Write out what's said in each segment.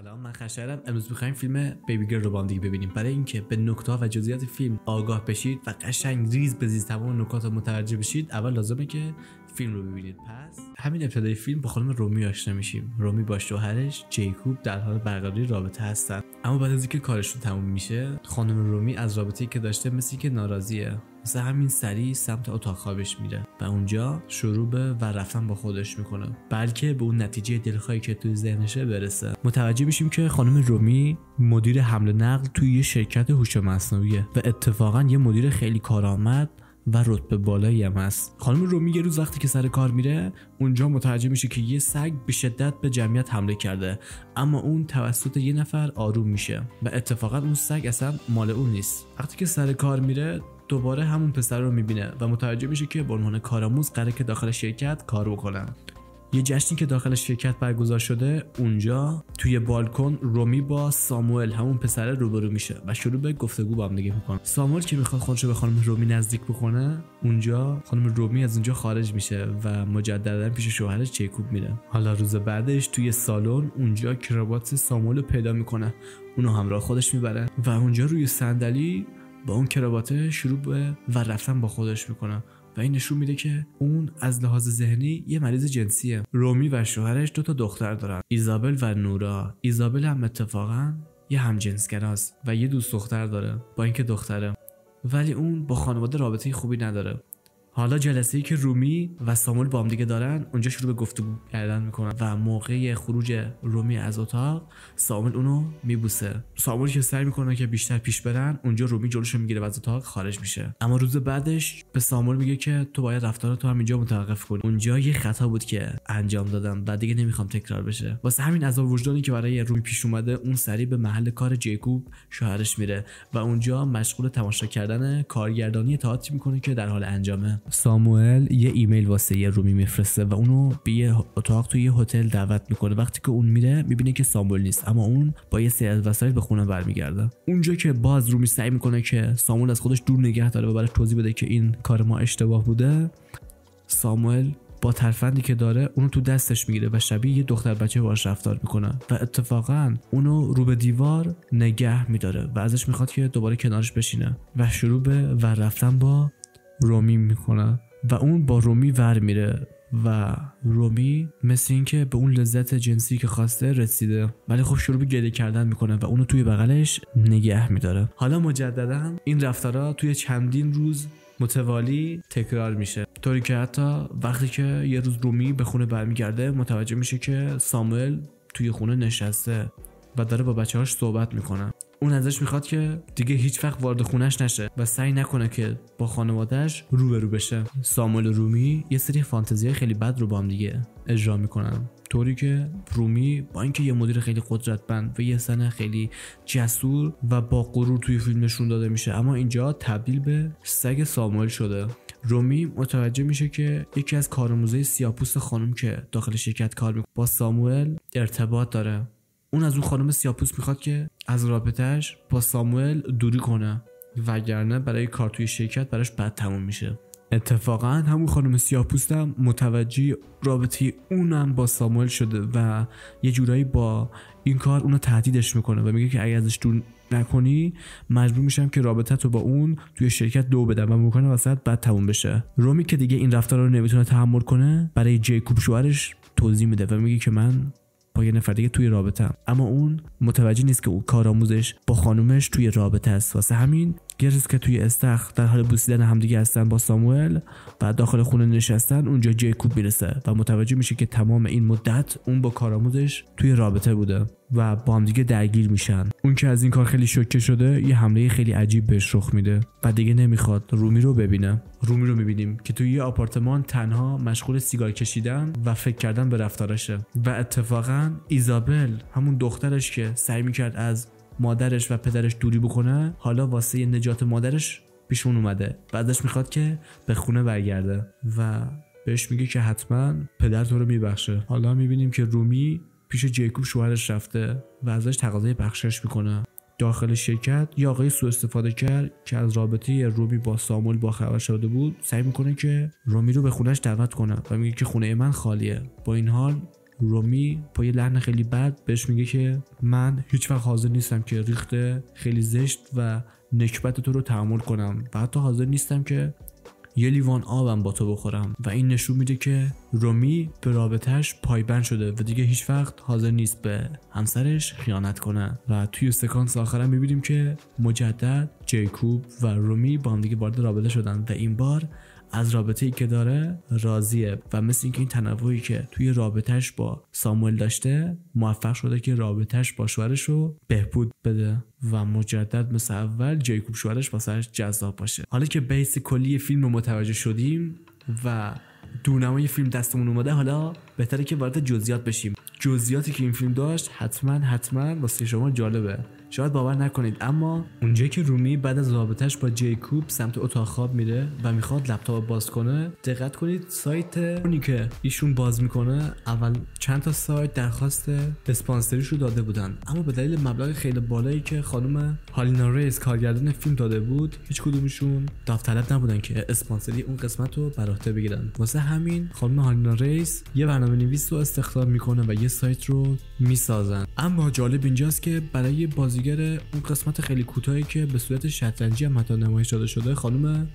سلام، من خشایارم. امروز می‌خوایم فیلم بیبی گرل رو با هم دیگه ببینیم. برای اینکه به نکته‌ها و جزئیات فیلم آگاه بشید و قشنگ ریز به ریز تمام نکات رو متوجه بشید، اول لازمه که فیلم رو ببینید. پس همین ابتدای فیلم با خانم رومی آشنا میشیم. رومی با شوهرش جیکوب در حال برقراری رابطه هستن، اما بعد از اینکه کارشون تموم میشه، خانم رومی از رابطه‌ای که داشته مثل که ناراضیه. واسه همین سریع سمت اتاق خوابش میره و اونجا شروع به رفتن با خودش میکنه، بلکه به اون نتیجه دلخواهی که توی ذهنشه برسه. متوجه میشیم که خانم رومی مدیر حمل نقل توی یه شرکت هوش مصنوعیه و اتفاقا یه مدیر خیلی کارآمد و رتبه بالایی هم هست. خانم رومی یه روز وقتی که سر کار میره، اونجا متوجه میشه که یه سگ به شدت به جمعیت حمله کرده، اما اون توسط یه نفر آروم میشه و اتفاقا اون سگ اصلا مال اون نیست. وقتی که سر کار میره، دوباره همون پسر رو میبینه و متوجه میشه که به عنوان کارآموز قراره که داخل شرکت کار بکنن. یه جشنی که داخل شرکت برگزار شده، اونجا توی بالکن رومی با ساموئل همون پسر روبرو میشه و شروع به گفتگو با هم دیگه میکنه. ساموئل که میخواد خودشو به خانم رومی نزدیک بکنه، اونجا خانم رومی از اونجا خارج میشه و مجددا پیش شوهرش جیکوب میره. حالا روز بعدش توی سالن اونجا کراوات ساموئل رو پیدا میکنه، اونو همراه خودش میبره و اونجا روی صندلی با اون کراواته شروع به رفتن با خودش میکنه و این نشون میده که اون از لحاظ ذهنی یه مریض جنسیه. رومی و شوهرش 2 تا دختر دارن، ایزابل و نورا. ایزابل هم اتفاقا یه همجنسگراست و یه دوست دختر داره با اینکه دختره، ولی اون با خانواده رابطه خوبی نداره. حالا جلسه‌ای که رومی و ساموئل با هم دیگه دارن، اونجا شروع به گفتگو کردن میکنن و موقع خروج رومی از اتاق، ساموئل اونو میبوسه. ساموئل که سعی میکنه که بیشتر پیش برن، اونجا رومی جلوشو میگیره و از اتاق خارج میشه. اما روز بعدش به ساموئل میگه که تو باید رفتارتو هم اینجا متوقف کنی. اونجا یه خطا بود که انجام دادم و دیگه نمیخوام تکرار بشه. واسه همین عذاب وجدانی که برای رومی پیش اومده، اون سریع به محل کار جیکوب شوهرش میره و اونجا مشغول تماشا کردن کارگردانی تئاتری میکنه که در حال انجامه. ساموئل یه ایمیل واسه رومی میفرسته و اونو به یه اتاق توی یه هتل دعوت میکنه. وقتی که اون میره، میبینه که ساموئل نیست، اما اون با یه سری از وسایل به خونه برمیگرده. اونجا که باز رومی سعی میکنه که ساموئل از خودش دور نگه داره و براش توضیح بده که این کار ما اشتباه بوده، ساموئل با ترفندی که داره اونو تو دستش میگیره و شبیه یه دختر بچه باهاش رفتار میکنه و اتفاقا اونو رو به دیوار نگه میداره و ازش میخواد که دوباره کنارش بشینه و شروع به رفتن با رومی میکنه و اون با رومی ور میره و رومی مثل این که به اون لذت جنسی که خواسته رسیده، ولی خب شروع به گریه کردن میکنه و اونو توی بغلش نگه میداره. حالا مجددا این رفتارا توی چندین روز متوالی تکرار میشه، طوری که حتی وقتی که یه روز رومی به خونه برمیگرده، متوجه میشه که ساموئل توی خونه نشسته و داره با بچه‌هاش صحبت میکنه. اون ازش میخواد که دیگه هیچ وقت وارد خونش نشه و سعی نکنه که با خانواده‌اش روبرو بشه. ساموئل و رومی یه سری فانتزی‌های خیلی بد رو با هم دیگه اجرا میکنن، طوری که رومی با اینکه یه مدیر خیلی قدرتمند و یه زن خیلی جسور و با غرور توی فیلم نشون داده میشه، اما اینجا تبدیل به سگ ساموئل شده. رومی متوجه میشه که یکی از کارآموزای سیاه‌پوست خانم که داخل شرکت کار میکنه با ساموئل ارتباط داره. اون از اون خانم سیاه‌پوست میخواد که از رابطه‌اش با ساموئل دوری کنه، وگرنه برای کار توی شرکت براش بد تموم میشه. اتفاقا همون خانم سیاه‌پوست هم متوجه رابطه اونم با ساموئل شده و یه جورایی با این کار اونو تهدیدش میکنه و میگه که اگه ازش دور نکنی، مجبور میشم که رابطه‌تو با اون توی شرکت دو بدم و ممکنه واسط بد تموم بشه. رومی که دیگه این رفتارا رو نمیتونه تحمل کنه، برای جیکوب شوهرش توضیح میده و میگه که من با یه نفر دیگه توی رابطه‌ام، اما اون متوجه نیست که اون کارآموزش با خانومش توی رابطه است. واسه همین یه روز که توی استخر در حال بوسیدن همدیگه هستن با ساموئل و داخل خونه نشستن، اونجا جیکوب میرسه و متوجه میشه که تمام این مدت اون با کارآموزش توی رابطه بوده و با هم دیگه درگیر میشن. اون که از این کار خیلی شوکه شده، یه حمله خیلی عجیب بهش رخ میده و دیگه نمیخواد رومی رو ببینه. رومی رو میبینیم که توی یه آپارتمان تنها مشغول سیگار کشیدن و فکر کردن به رفتارشه و اتفاقا ایزابل، همون دخترش که سعی میکرد از مادرش و پدرش دوری بکنه، حالا واسه نجات مادرش پیشون اومده و ازش میخواد که به خونه برگرده و بهش میگه که حتما پدر تو رو میبخشه. حالا میبینیم که رومی پیش جیکوب شوهرش رفته و ازش تقاضای بخشش میکنه. داخل شرکت یه آقای سوء استفاده کرد که از رابطه رومی با ساموئل باخبر شده بود، سعی میکنه که رومی رو به خونش دعوت کنه و میگه که خونه من خالیه. با این حال رومی با یه لحن خیلی بد بهش میگه که من هیچ وقت حاضر نیستم که ریخته خیلی زشت و نکبت تو رو تحمل کنم و حتی حاضر نیستم که یه لیوان آبم با تو بخورم. و این نشون میده که رومی به رابطهش پایبند شده و دیگه هیچ وقت حاضر نیست به همسرش خیانت کنه. و توی سکانس آخرم میبینیم که مجدد جیکوب و رومی با هم دیگه وارد رابطه شدن و این بار از رابطه‌ای که داره راضیه و مثل اینکه این تنوعی که توی رابطهش با ساموئل داشته موفق شده که رابطهش با شوهرش رو بهبود بده و مجدد مثل اول جیکوب شوهرش واسهش جذاب باشه. حالا که بیس کلی فیلم رو متوجه شدیم و دورنمای فیلم دستمون اومده، حالا بهتره که وارد جزئیات بشیم. جزئیاتی که این فیلم داشت حتما واسه شما جالبه، شاید باور نکنید، اما اونجایی که رومی بعد از رابطهش با جیکوب سمت اتاق خواب میره و میخواد لپتاپ باز کنه، دقت کنید سایت اونی که ایشون باز میکنه اول چند تا سایت درخواست اسپانسریش رو داده بودن، اما به دلیل مبلغ خیلی بالایی که خانم هالینا ریس کارگردان فیلم داده بود هیچ کدومشون داوطلب نبودن که اسپانسری اون قسمت رو بر عهده بگیرن. واسه همین خانم هالینا ریس یه برنامه‌نویس رو استخدام میکنه و یه سایت رو میسازن. اما جالب اینجاست که برای بازیگر اون قسمت خیلی کوتاهی که به صورت شطرنجی هم حتی نمایش داده شده، خانم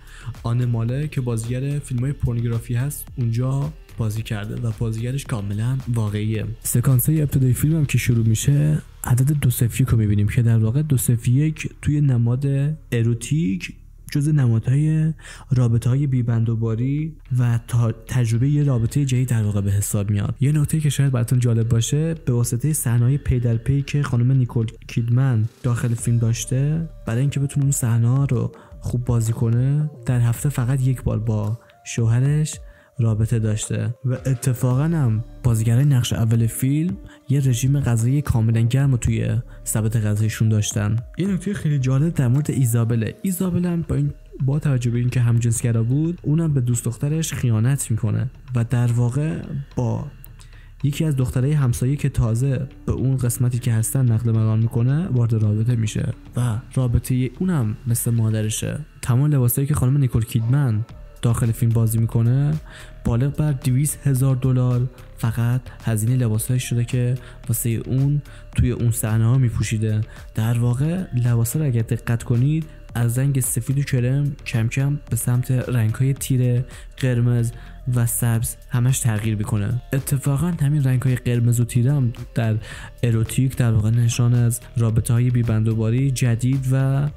آنه ماله که بازیگر فیلم‌های پورنوگرافی هست اونجا بازی کرده و بازیگرش کاملا واقعیه. سکانس‌های ابتدایی فیلم هم که شروع میشه عدد 201 رو میبینیم که در واقع 201 توی نماد اروتیک جز نمادهای رابطه‌های بی‌بندوباری و تجربه یه رابطه جدید در واقع به حساب میاد. یه نکته که شاید براتون جالب باشه، به واسطه صحنه‌های پی در پی که خانم نیکول کیدمن داخل فیلم داشته، برای اینکه بتونه اون صحنه‌ها رو خوب بازی کنه، در هفته فقط یک بار با شوهرش رابطه داشته و اتفاقا هم بازیگرای نقش اول فیلم یه رژیم غذایی کاملا گرم و توی سبد غذایشون داشتن. یه نکته خیلی جالب در مورد ایزابل هم با توجه به اینکه همجنسگرا بود، اونم به دوست دخترش خیانت میکنه و در واقع با یکی از دخترای همسایه که تازه به اون قسمتی که هستن نقل مکان میکنه وارد رابطه میشه و رابطه اونم مثل مادرشه. تمام لباسایی که خانم نیکول کیدمن داخل فیلم بازی میکنه بالغ بر $200,000 فقط هزینه لباسایی شده که واسه اون توی اون صحنه ها میپوشیده. در واقع لباسا رو اگر دقت کنید از رنگ سفید و کرم کم کم به سمت رنگ‌های تیره، قرمز و سبز همش تغییر میکنه. اتفاقا همین رنگ‌های قرمز و تیره هم در اروتیک در واقع نشان از رابطه‌های بی‌بندوباری جدید و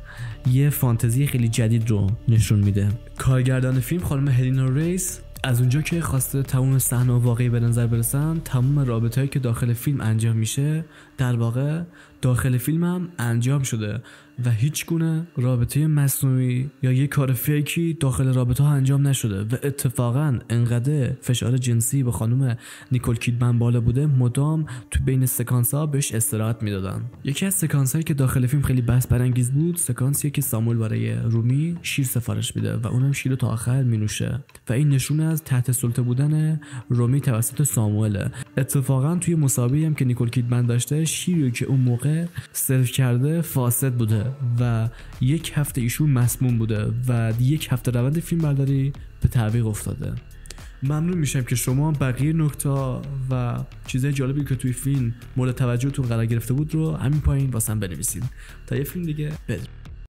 یه فانتزی خیلی جدید رو نشون میده. کارگردان فیلم خانم هلینا ریس از اونجا که خواسته تمام صحنه واقعی به نظر برسن، تمام رابطه‌ای که داخل فیلم انجام میشه در واقع داخل فیلم هم انجام شده و هیچ گونه رابطه مصنوعی یا یک کار فیکی داخل رابطه ها انجام نشده و اتفاقا انقدر فشار جنسی به خانم نیکول کیدمن بالا بوده مدام تو بین سکانس ها بهش استراحت میدادن. یکی از سکانس هایی که داخل فیلم خیلی بحث برانگیز بود سکانسیه که ساموئل برای رومی شیر سفارش میده و اونم شیر رو تا آخر مینوشه و این نشونه از تحت سلطه بودن رومی توسط ساموئل. اتفاقا توی مسابقه‌ای هم که نیکول کیدمن داشته شیری که اون موقع سرو کرده فاسد بوده و یک هفته ایشون مسموم بوده و یک هفته روند فیلم برداری به تعویق افتاده. ممنون میشم که شما بقیه نکته و چیزای جالبی که توی فیلم مورد توجهتون قرار گرفته بود رو همین پایین واسم بنویسید تا یه فیلم دیگه بدرید.